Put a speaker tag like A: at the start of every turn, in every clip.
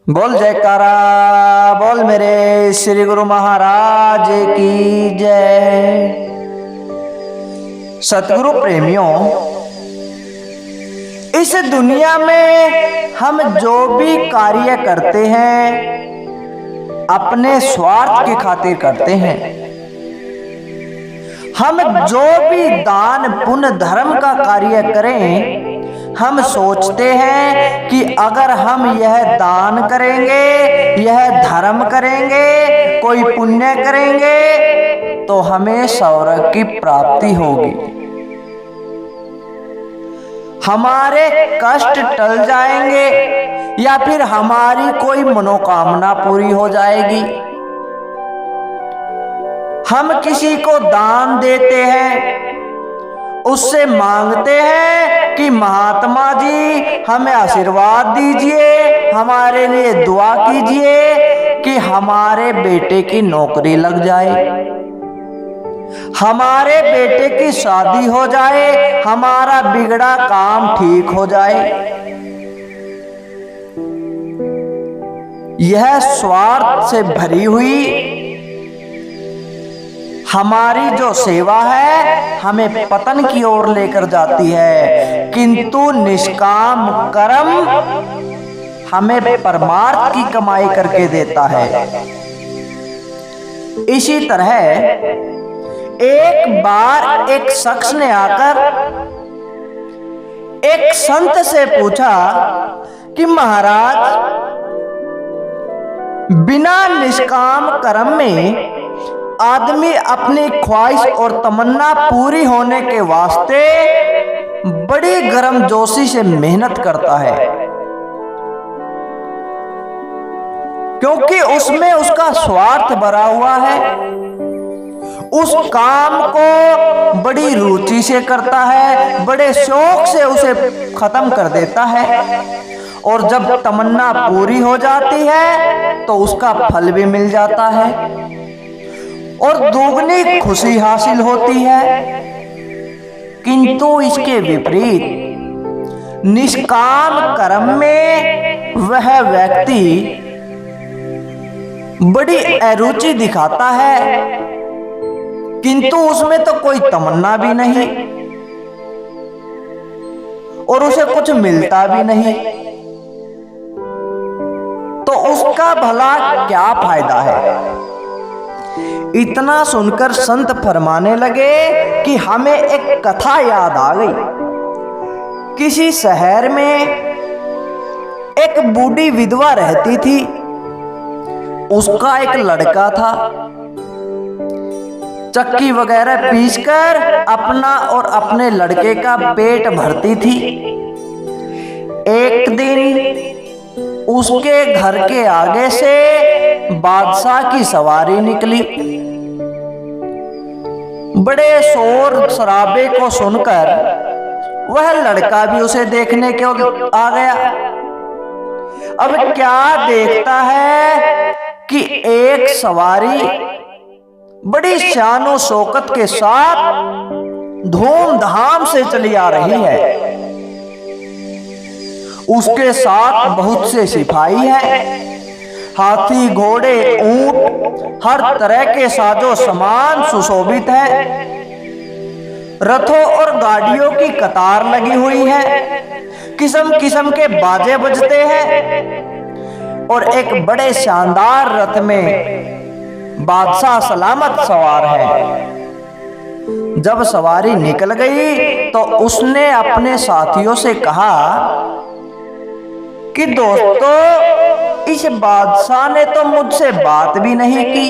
A: बोल जयकारा बोल मेरे श्री गुरु महाराज की जय। सतगुरु प्रेमियों, इस दुनिया में हम जो भी कार्य करते हैं अपने स्वार्थ की खातिर करते हैं। हम जो भी दान पुण्य धर्म का कार्य करें, हम सोचते हैं कि अगर हम यह दान करेंगे, यह धर्म करेंगे, कोई पुण्य करेंगे तो हमें स्वर्ग की प्राप्ति होगी, हमारे कष्ट टल जाएंगे या फिर हमारी कोई मनोकामना पूरी हो जाएगी। हम किसी को दान देते हैं, उससे मांगते हैं कि महात्मा जी हमें आशीर्वाद दीजिए, हमारे लिए दुआ कीजिए कि हमारे बेटे की नौकरी लग जाए, हमारे बेटे की शादी हो जाए, हमारा बिगड़ा काम ठीक हो जाए। यह स्वार्थ से भरी हुई हमारी जो सेवा है हमें पतन की ओर लेकर जाती है, किंतु निष्काम कर्म हमें परमार्थ की कमाई करके देता है। इसी तरह एक बार एक शख्स ने आकर एक संत से पूछा कि महाराज, बिना निष्काम कर्म में आदमी अपनी ख्वाहिश और तमन्ना पूरी होने के वास्ते बड़ी गर्मजोशी से मेहनत करता है, क्योंकि उसमें उसका स्वार्थ भरा हुआ है। उस काम को बड़ी रुचि से करता है, बड़े शौक से उसे खत्म कर देता है, और जब तमन्ना पूरी हो जाती है तो उसका फल भी मिल जाता है और दुगनी खुशी हासिल होती है। किंतु इसके विपरीत निष्काम कर्म में वह व्यक्ति बड़ी अरुचि दिखाता है, किंतु उसमें तो कोई तमन्ना भी नहीं और उसे कुछ मिलता भी नहीं, तो उसका भला क्या फायदा है। इतना सुनकर संत फरमाने लगे कि हमें एक कथा याद आ गई। किसी शहर में एक बूढ़ी विधवा रहती थी, उसका एक लड़का था। चक्की वगैरह पीसकर अपना और अपने लड़के का पेट भरती थी। एक दिन उसके घर के आगे से बादशाह की सवारी निकली। बड़े शोर शराबे को सुनकर वह लड़का भी उसे देखने के आ गया। अब क्या देखता है कि एक सवारी बड़ी शानो शौकत के साथ धूमधाम से चली आ रही है। उसके साथ बहुत से सिपाही हैं, हाथी घोड़े ऊंट हर तरह के साजो सामान सुशोभित है। रथों और गाड़ियों की कतार लगी हुई है, किस्म किस्म के बाजे बजते हैं और एक बड़े शानदार रथ में बादशाह सलामत सवार है। जब सवारी निकल गई तो उसने अपने साथियों से कहा कि दोस्तों, इस बादशाह ने तो मुझसे बात भी नहीं की।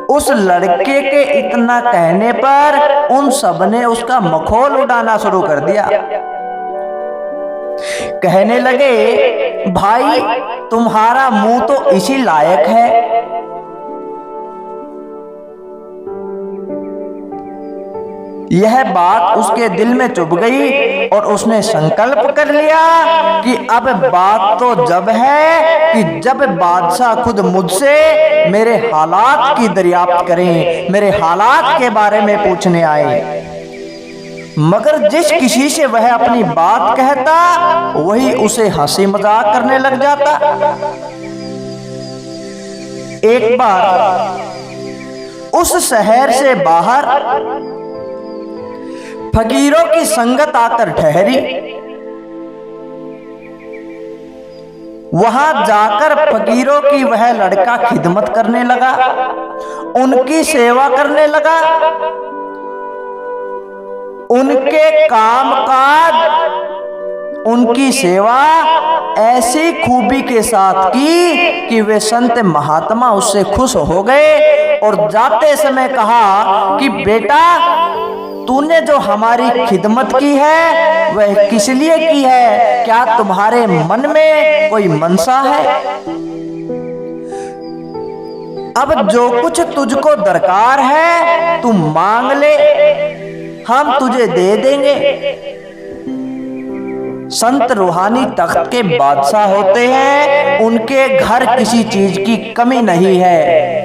A: उस लड़के के इतना कहने पर उन सब ने उसका मखौल उड़ाना शुरू कर दिया। कहने लगे, भाई तुम्हारा मुंह तो इसी लायक है। यह बात उसके दिल में चुभ गई और उसने संकल्प कर लिया कि अब बात तो जब है कि जब बादशाह खुद मुझसे मेरे हालात की दरियाफ्त करें, मेरे हालात के बारे में पूछने आए। मगर जिस किसी से वह अपनी बात कहता वही उसे हंसी मजाक करने लग जाता। एक बार उस शहर से बाहर फकीरों की संगत आकर ठहरी। वहां जाकर फकीरों की वह लड़का खिदमत करने लगा, उनकी सेवा करने लगा। उनके कामकाज, उनकी सेवा ऐसी खूबी के साथ की कि वे संत महात्मा उससे खुश हो गए और जाते समय कहा कि बेटा, तूने जो हमारी खिदमत की है वह किस लिए की है? क्या तुम्हारे मन में कोई मनसा है? अब जो कुछ तुझको दरकार है तू मांग ले, हम तुझे दे देंगे। संत रूहानी तख्त के बादशाह होते हैं, उनके घर किसी चीज की कमी नहीं है।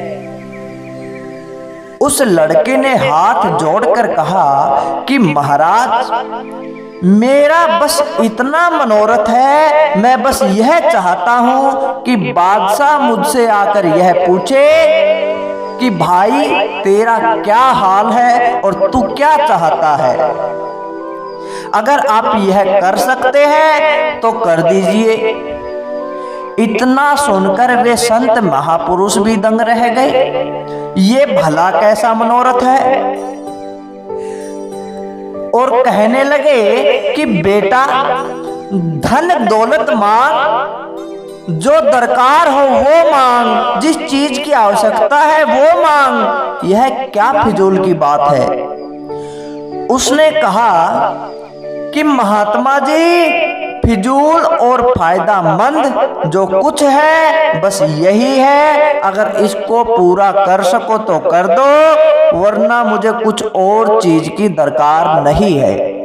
A: उस लड़के ने हाथ जोड़कर कहा कि महाराज, मेरा बस इतना मनोरथ है, मैं बस यह चाहता हूं कि बादशाह मुझसे आकर यह पूछे कि भाई तेरा क्या हाल है और तू क्या चाहता है। अगर आप यह कर सकते हैं तो कर दीजिए। इतना सुनकर वे संत महापुरुष भी दंग रह गए। ये भला कैसा मनोरथ है? और कहने लगे कि बेटा, धन दौलत मांग, जो दरकार हो वो मांग, जिस चीज की आवश्यकता है वो मांग। यह क्या फिजूल की बात है? उसने कहा कि महात्मा जी, फिजूल और फायदामंद जो कुछ है बस यही है, अगर इसको पूरा कर सको तो कर दो, वरना मुझे कुछ और चीज की दरकार नहीं है।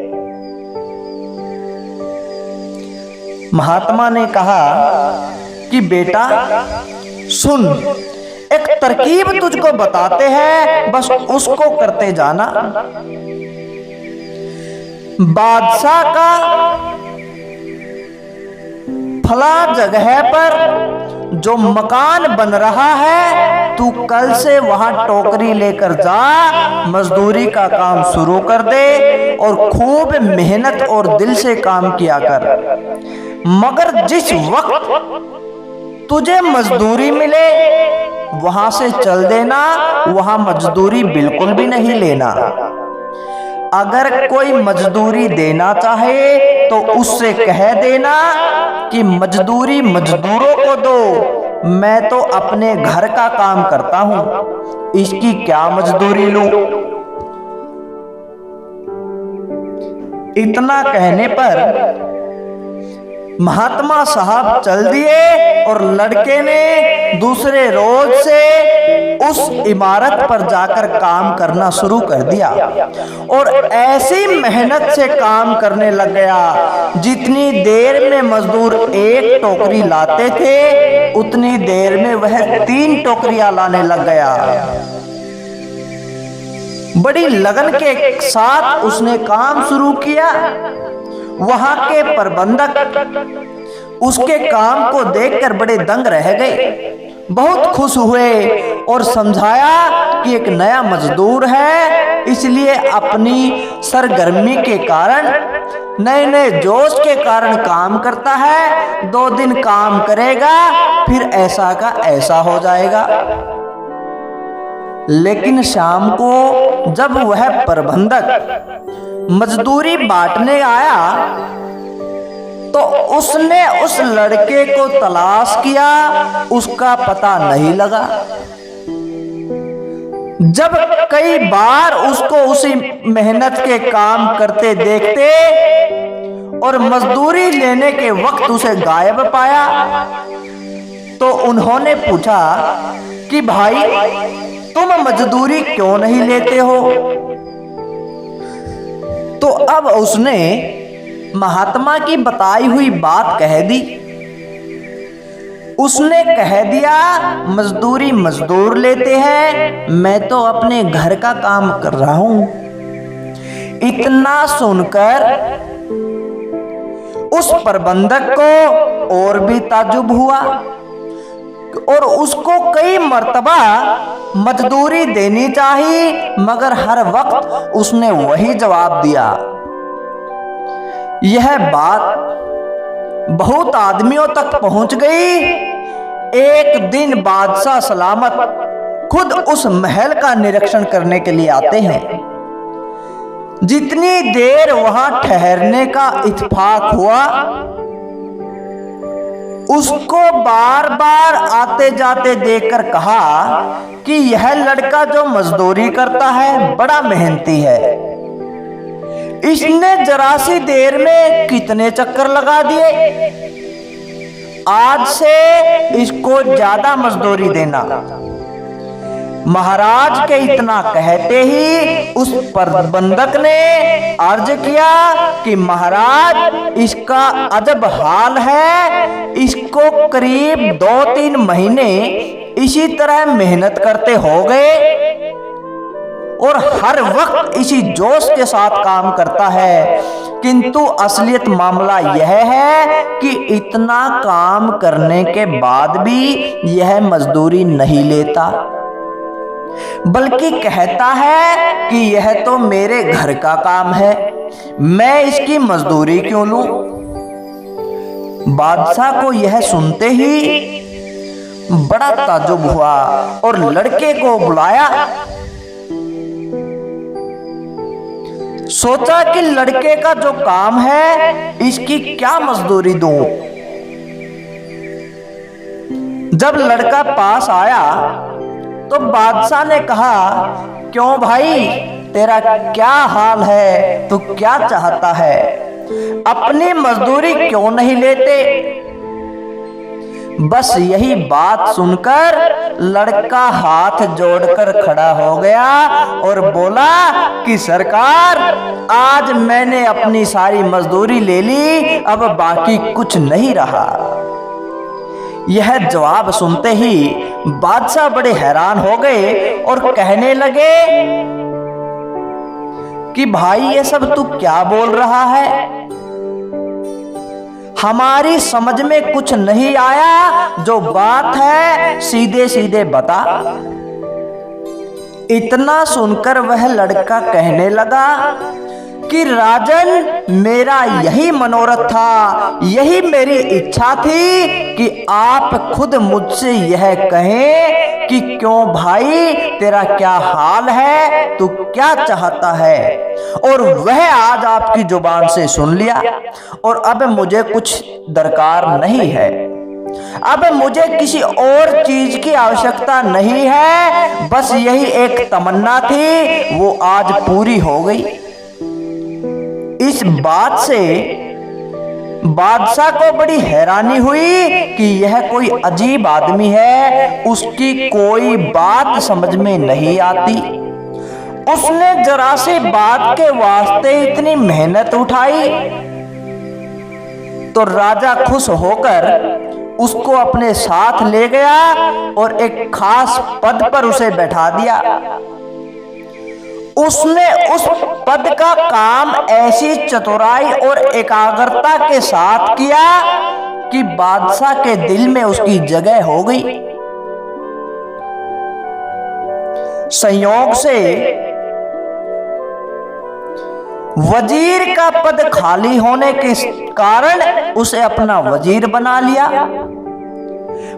A: महात्मा ने कहा कि बेटा सुन, एक तरकीब तुझको बताते हैं, बस उसको करते जाना। बादशाह का फला जगह पर जो मकान बन रहा है, तू कल से वहां टोकरी लेकर जा, मजदूरी का काम शुरू कर दे और खूब मेहनत और दिल से काम किया कर। मगर जिस वक्त तुझे मजदूरी मिले वहां से चल देना, वहां मजदूरी बिल्कुल भी नहीं लेना। अगर कोई मजदूरी देना चाहे तो उससे कह देना कि मजदूरी मजदूरों को दो, मैं तो अपने घर का काम करता हूं, इसकी क्या मजदूरी लूं। इतना कहने पर महात्मा साहब चल दिए और लड़के ने दूसरे रोज से उस इमारत पर जाकर काम करना शुरू कर दिया और ऐसी मेहनत से काम करने लग गया। जितनी देर में मजदूर एक टोकरी लाते थे, उतनी देर में वह 3 टोकरियां लाने लग गया। बड़ी लगन के साथ उसने काम शुरू किया। वहां के प्रबंधक उसके काम को देखकर बड़े दंग रह गए, बहुत खुश हुए और समझाया कि एक नया मजदूर है, इसलिए अपनी सरगर्मी के कारण, नए नए जोश के कारण काम करता है। 2 दिन काम करेगा फिर ऐसा का ऐसा हो जाएगा। लेकिन शाम को जब वह प्रबंधक मजदूरी बांटने आया तो उसने उस लड़के को तलाश किया, उसका पता नहीं लगा। जब कई बार उसको उसी मेहनत के काम करते देखते और मजदूरी लेने के वक्त उसे गायब पाया तो उन्होंने पूछा कि भाई तुम मजदूरी क्यों नहीं लेते हो। तो अब उसने महात्मा की बताई हुई बात कह दी। उसने कह दिया मजदूरी मजदूर लेते हैं, मैं तो अपने घर का काम कर रहा हूं, इतना सुनकर उस प्रबंधक को और भी ताज्जुब हुआ और उसको कई मर्तबा मजदूरी देनी चाहिए, मगर हर वक्त उसने वही जवाब दिया। यह बात बहुत आदमियों तक पहुंच गई। एक दिन बादशाह सलामत खुद उस महल का निरीक्षण करने के लिए आते हैं। जितनी देर वहां ठहरने का इत्तेफाक हुआ, उसको बार बार आते जाते देखकर कहा कि यह लड़का जो मजदूरी करता है बड़ा मेहनती है। इसने जरा सी देर में कितने चक्कर लगा दिए। आज से इसको ज्यादा मजदूरी देना। महाराज के इतना कहते ही उस प्रबंधक ने अर्ज किया कि महाराज, इसका अजब हाल है। इसको करीब 2-3 महीने इसी तरह मेहनत करते हो गए और हर वक्त इसी जोश के साथ काम करता है, किंतु असलियत मामला यह है कि इतना काम करने के बाद भी यह मजदूरी नहीं लेता, बल्कि कहता है कि यह तो मेरे घर का काम है, मैं इसकी मजदूरी क्यों लूं। बादशाह को यह सुनते ही बड़ा ताज्जुब हुआ और लड़के को बुलाया। सोचा कि लड़के का जो काम है इसकी क्या मजदूरी दूं। जब लड़का पास आया तो बादशाह ने कहा, क्यों भाई, तेरा क्या हाल है, तू क्या चाहता है, अपनी मजदूरी क्यों नहीं लेते। बस यही बात सुनकर लड़का हाथ जोड़कर खड़ा हो गया और बोला कि सरकार, आज मैंने अपनी सारी मजदूरी ले ली, अब बाकी कुछ नहीं रहा। यह जवाब सुनते ही बादशाह बड़े हैरान हो गए और कहने लगे कि भाई, ये सब तू क्या बोल रहा है, हमारी समझ में कुछ नहीं आया, जो बात है सीधे सीधे बता। इतना सुनकर वह लड़का कहने लगा कि राजन, मेरा यही मनोरथ था, यही मेरी इच्छा थी कि आप खुद मुझसे यह कहें कि क्यों भाई, तेरा क्या हाल है, तू क्या चाहता है, और वह आज आपकी जुबान से सुन लिया और अब मुझे कुछ दरकार नहीं है। अब मुझे किसी और चीज की आवश्यकता नहीं है, बस यही एक तमन्ना थी, वो आज पूरी हो गई। इस बात से बादशाह को बड़ी हैरानी हुई कि यह कोई अजीब आदमी है, उसकी कोई बात समझ में नहीं आती। उसने जरा सी बात के वास्ते इतनी मेहनत उठाई। तो राजा खुश होकर उसको अपने साथ ले गया और एक खास पद पर उसे बैठा दिया। उसने उस पद का काम ऐसी चतुराई और एकाग्रता के साथ किया कि बादशाह के दिल में उसकी जगह हो गई। संयोग से वजीर का पद खाली होने के कारण उसे अपना वजीर बना लिया।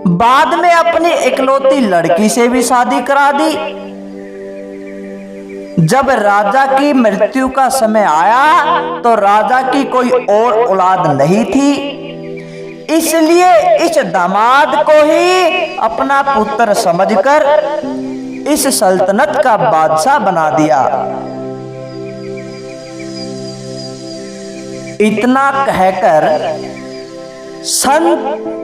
A: बाद में अपनी इकलौती लड़की से भी शादी करा दी। जब राजा की मृत्यु का समय आया तो राजा की कोई और औलाद नहीं थी, इसलिए इस दामाद को ही अपना पुत्र समझकर इस सल्तनत का बादशाह बना दिया। इतना कहकर संत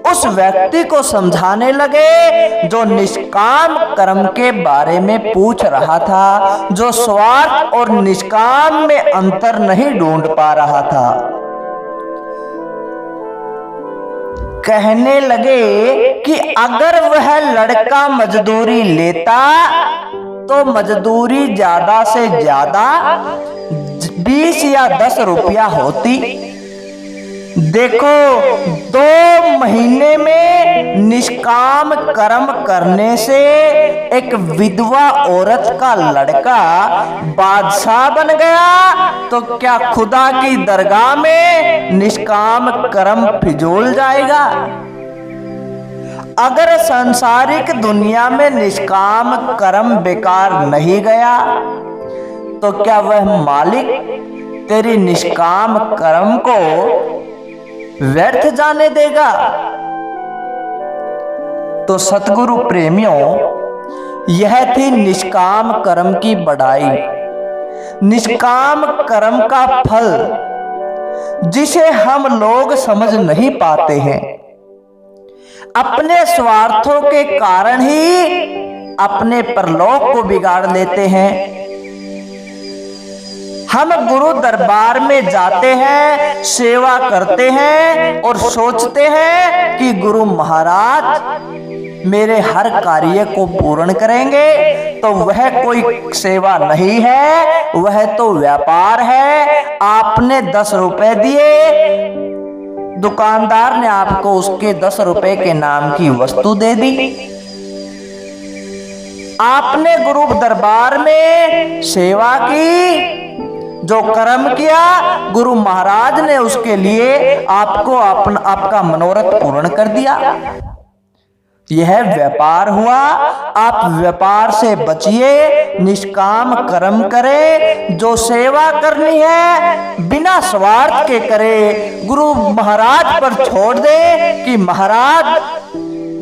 A: उस व्यक्ति को समझाने लगे जो निष्काम कर्म के बारे में पूछ रहा था, जो स्वार्थ और निष्काम में अंतर नहीं ढूंढ पा रहा था। कहने लगे कि अगर वह लड़का मजदूरी लेता तो मजदूरी ज्यादा से ज्यादा 20 या 10 रुपया होती। देखो 2 महीने में निष्काम कर्म करने से एक विधवा औरत का लड़का बादशाह बन गया, तो क्या खुदा की दरगाह में निष्काम कर्म फिजूल जाएगा? अगर सांसारिक दुनिया में निष्काम कर्म बेकार नहीं गया, तो क्या वह मालिक तेरी निष्काम कर्म को व्यर्थ जाने देगा? तो सतगुरु प्रेमियों, यह थी निष्काम कर्म की बढ़ाई, निष्काम कर्म का फल, जिसे हम लोग समझ नहीं पाते हैं। अपने स्वार्थों के कारण ही अपने परलोक को बिगाड़ लेते हैं। हम गुरु दरबार में जाते हैं, सेवा करते हैं और सोचते हैं कि गुरु महाराज मेरे हर कार्य को पूर्ण करेंगे, तो वह कोई सेवा नहीं है, वह तो व्यापार है। आपने 10 रुपए दिए, दुकानदार ने आपको उसके 10 रुपए के नाम की वस्तु दे दी। आपने गुरु दरबार में सेवा की, जो कर्म किया, गुरु महाराज ने उसके लिए आपको आपका मनोरथ पूर्ण कर दिया। यह व्यापार हुआ। आप व्यापार से बचिए, निष्काम कर्म करें, जो सेवा करनी है बिना स्वार्थ के करे। गुरु महाराज पर छोड़ दे कि महाराज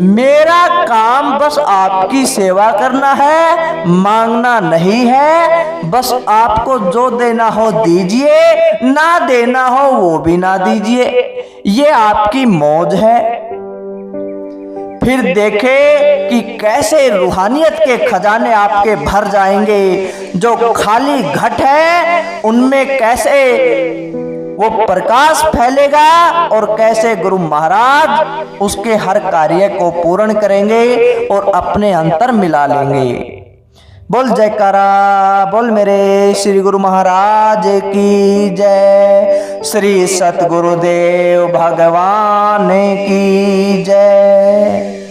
A: मेरा काम बस आपकी सेवा करना है, मांगना नहीं है, बस आपको जो देना हो दीजिए, ना देना हो वो भी ना दीजिए, ये आपकी मौज है। फिर देखे कि कैसे रूहानियत के खजाने आपके भर जाएंगे। जो खाली घट है उनमें कैसे वो प्रकाश फैलेगा और कैसे गुरु महाराज उसके हर कार्य को पूर्ण करेंगे और अपने अंतर मिला लेंगे। बोल जयकारा, बोल मेरे श्री गुरु महाराज की जय, श्री सतगुरुदेव भगवान की जय।